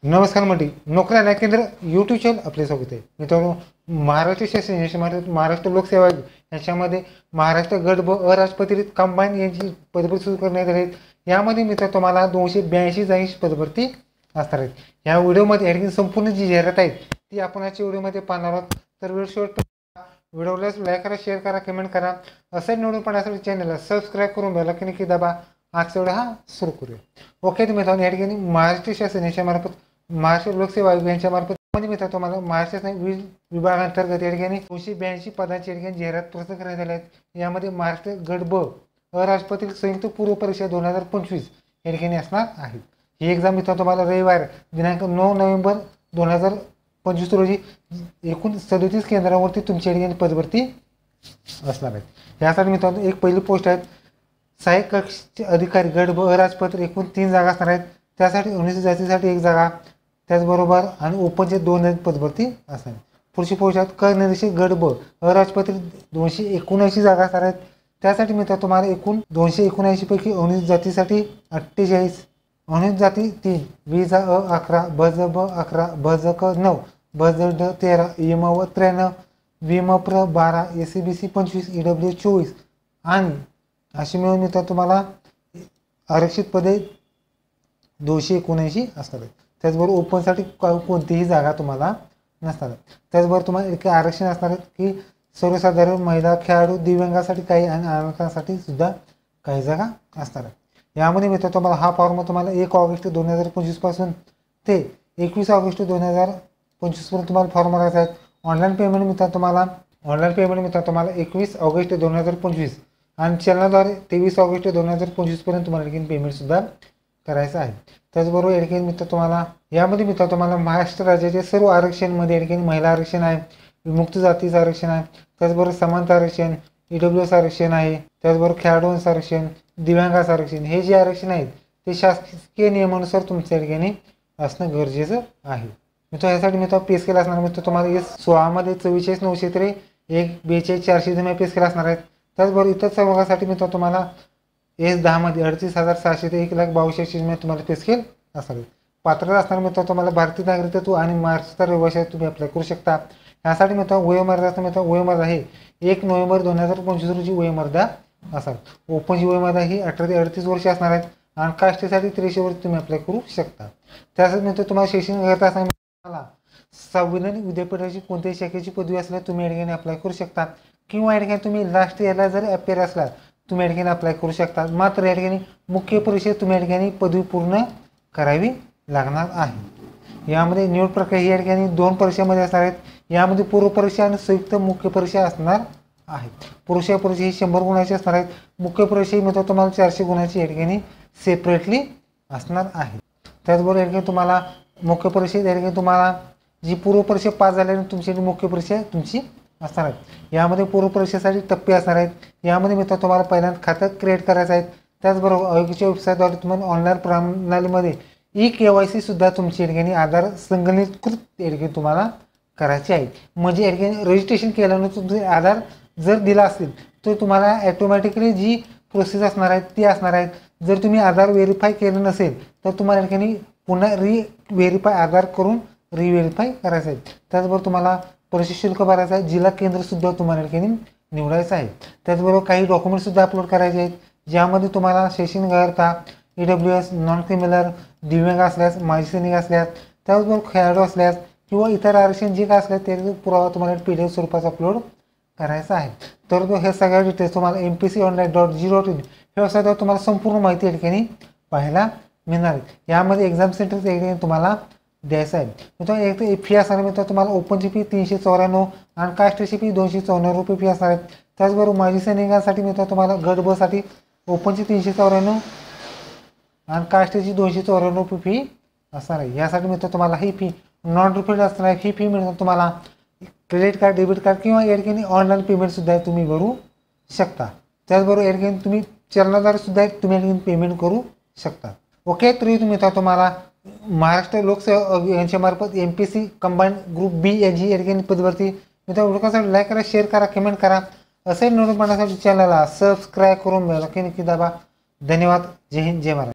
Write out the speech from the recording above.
नमस्कार मंडळी, नोकरी आणि केंद्र यूट्यूब चॅनल आपले स्वागत आहे. मित्रांनो, महाराष्ट्र शासन महाराष्ट्र लोकसेवा आयोग याच्यामध्ये महाराष्ट्र गट ब अराजपत्रित कंबाईन यांची पदभरती सुरू करण्यात आली. यामध्ये मित्र तुम्हाला 282 जागांची पदभरती असणार आहेत. या व्हिडिओमध्ये आणखी संपूर्ण जी जाहिरात आहे ती आपण आजच्या व्हिडिओमध्ये पाहणार आहोत. तर व्हिडिओ शेवट व्हिडिओला लाईक करा, शेअर करा, कमेंट करा. असं निवडून पाहण्यासाठी चॅनलला सबस्क्राईब करून बेल आयकॉन नक्की दाबा. आजचा व्हिडिओ हा सुरू करूया. ओके, तर मित्रांनो, या ठिकाणी महाराष्ट्र शासन याच्यामार्फत महाराष्ट्र लोकसेवा आयोग यांच्या मार्फत मित्र तुम्हाला महाराष्ट्र वीज विभागांतर्गत या ठिकाणी 282 पदांची या ठिकाणी जाहिरात प्रसिद्ध करण्यात आल्या आहेत. यामध्ये महाराष्ट्र गट ब अराजपत्रित संयुक्त पूर्व परीक्षा 2025 या ठिकाणी असणार आहे. ही एक्झाम मित्र तुम्हाला रविवार दिनांक 9 नोव्हेंबर 2025 रोजी एकूण 37 केंद्रावरती तुमच्या ठिकाणी पदभरती असणार आहे. यासाठी मित्रांनो एक पहिली पोस्ट आहे सहाय्यक कक्ष अधिकारी गट ब अराजपत्र, एकूण 3 जागा असणार आहेत. त्यासाठी अनुसूचित जातीसाठी 1 जागा, त्याचबरोबर आणि ओपनचे 2 पदभरती असणार. पुढची पोस्ट आहे कर निरीक्षक गट ब अराजपत्रित 279 जागा असणार आहेत. त्यासाठी मित्र तुम्हाला एकूण 279 पैकी अनुसूचित जातीसाठी 48, अनुसूचित जाती 3, वीज अ 11, बज ब 11, बज क 9, बज ड 13, इम व 93, विम प्र 12, एसीबीसी 25, ईडब्ल्यू 24 आणि अशी मिळून मित्र तुम्हाला आरक्षित पदे 279 असणार आहेत. त्याचबरोबर ओपनसाठी कोणतीही जागा तुम्हाला नसणार. त्याचबरोबर तुम्हाला एक आरक्षण असणार आहे की सर्वसाधारण महिला, खेळाडू, दिव्यांगासाठी काही आणि अनाथांसाठी सुद्धा काही जागा असणार आहेत. यामध्ये मित्र तुम्हाला हा फॉर्म तुम्हाला 1 ऑगस्ट 2025 पासून ते 21 ऑगस्ट 2025 पर्यंत तुम्हाला फॉर्म भरायचा आहे. ऑनलाईन पेमेंट मित्र तुम्हाला 21 ऑगस्ट 2025 आणि चलनाद्वारे 23 ऑगस्ट 2025 पर्यंत तुम्हाला पेमेंट सुद्धा करायचं आहे. त्याचबरोबर या ठिकाणी मित्र तुम्हाला यामध्ये महाराष्ट्र राज्याच्या सर्व आरक्षणमध्ये या ठिकाणी महिला आरक्षण आहे, विमुक्त जातीचं आरक्षण आहे, त्याचबरोबर समानता आरक्षण, ईडब्ल्यूएस आरक्षण आहे, त्याचबरोबर खेळाडूंचं आरक्षण, दिव्यांगाचं आरक्षण, हे जे आरक्षण आहेत ते शासकीय नियमानुसार तुमच्या ठिकाणी असणं गरजेचं आहे. मित्र यासाठी मित्र पे स्केल असणार मित्र तुम्हाला S16 मध्ये 44,903 1 42,400 पे स्केल असणार आहेत. त्याचबरोबर इतर संवर्गासाठी मित्र तुम्हाला S10 मध्ये 38,600 ते 1,62,600 तुम्हाला पे स्केल असणार. पात्रता असणार मित्र तुम्हाला भारतीय नागरिकत्व आणि महाराष्ट्र रहिवासी तुम्ही अप्लाय करू शकता. यासाठी मित्र वयोमर्यादा वयोमर्यादा आहे 1 नोव्हेंबर 2025 रोजी वयोमर्यादा असाल. ओपनची वयोमर्यादा ही 18 ते 38 वर्ष असणार आहेत आणि कास्टसाठी 83 वर्ष तुम्ही अप्लाय करू शकता. त्यासाठी मित्र तुम्हाला शैक्षणिक अर्हता असणार तुम्हाला संविधानिक विद्यापीठाची कोणत्याही शाखेची पदवी असल्यास तुम्ही या ठिकाणी अप्लाय करू शकता किंवा या ठिकाणी तुम्ही लास्ट इयरला जर अपेअर असला तुम्ही या ठिकाणी अप्लाय करू शकता. मात्र या ठिकाणी मुख्य परीक्षेत तुम्ही या ठिकाणी पदवी पूर्ण करावी लागणार आहे. यामध्ये निवड प्रक्रिया ही या ठिकाणी 2 परीक्षांमध्ये असणार आहेत. यामध्ये पूर्व परीक्षा आणि संयुक्त मुख्य परीक्षा असणार आहे. पूर्व परीक्षा ही 100 गुणाची असणार आहेत. मुख्य परीक्षा ही तुम्हाला 400 गुणाची या ठिकाणी सेपरेटली असणार आहे. त्याचबरोबर या ठिकाणी तुम्हाला मुख्य परीक्षेत या ठिकाणी तुम्हाला जी पूर्व परीक्षा पास झाल्यानंतर तुमची मुख्य परीक्षा तुमची असणार आहेत. यामध्ये पूर्व परीक्षेसाठी टप्पे असणार आहेत. यामध्ये मित्र तुम्हाला पहिल्यांदा खातं क्रिएट करायचं आहे. त्याचबरोबर आयोगाच्या वेबसाईटद्वारे तुम्हाला ऑनलाईन प्रणालीमध्ये KYC सुद्धा तुमची या ठिकाणी आधार संगणकीकृत या ठिकाणी तुम्हाला करायचे आहे. म्हणजे या ठिकाणी रजिस्ट्रेशन केल्यानंतर तुमचे आधार जर दिला असेल तर तुम्हाला ॲटोमॅटिकली जी प्रोसेस असणार आहे ती असणार आहे. जर तुम्ही आधार व्हेरीफाय केलं नसेल तर तुम्हाला या ठिकाणी पुन्हा व्हेरीफाय आधार करून व्हेरीफाय करायचं आहे. त्याचबरोबर तुम्हाला परीक्षा शुल्क भरायचं आहे. जिल्हा केंद्रसुद्धा तुम्हाला या ठिकाणी निवडायचं आहे. त्याचबरोबर काही डॉक्युमेंटसुद्धा अपलोड करायचे आहेत ज्यामध्ये तुम्हाला शैक्षणिक अर्हता, EWS, नॉन क्रिमिनल, दिव्यांग असल्यास, माजी सैनिक असल्यास, त्याचबरोबर खेळाडू असल्यास किंवा इतर आरक्षण जे काय असल्यास ते पुरावा तुम्हाला PDF स्वरूपात अपलोड करायचा आहे. तर हे सगळ्या डिटेल्स तुम्हाला mpconline.gov.in हे वेबसाईटवर तुम्हाला संपूर्ण माहिती या ठिकाणी पाहायला मिळणार आहे. यामध्ये एक्झाम सेंटर या ठिकाणी तुम्हाला द्यायचं आहे. मित्रांनो एक फी असणार मित्र तुम्हाला ओपनची फी 394 आणि कास्टची फी 294 रुपये फी असणार आहे. त्याचबरोबर माजी सैनिकांसाठी मित्र तुम्हाला गट ब साठी ओपनची 394 आणि कास्टची 294 रुपये फी असणार आहे. यासाठी मित्र तुम्हाला ही फी नॉन रिफंड असणार आहे. ही फी मिळणार तुम्हाला क्रेडिट कार्ड, डेबिट कार्ड किंवा या ठिकाणी ऑनलाईन पेमेंटसुद्धा तुम्ही भरू शकता. त्याचबरोबर या ठिकाणी तुम्ही चलनाद्वारे सुद्धा तुम्ही या ठिकाणी पेमेंट करू शकता. ओके, तरी तुम्ही तुम्हाला महाराष्ट्र लोकसेवा यांच्या मार्फत MPSC कंबाईन ग्रुप B यांची या ठिकाणी पदभरती मित्रांनो लाईक करा, शेअर करा, कमेंट करा. असे नोटिफिकेशन पाहण्यासाठी चॅनलला सबस्क्राईब करून बेल आयकॉन नक्की दाबा. धन्यवाद. जय हिंद, जय महाराष्ट्र.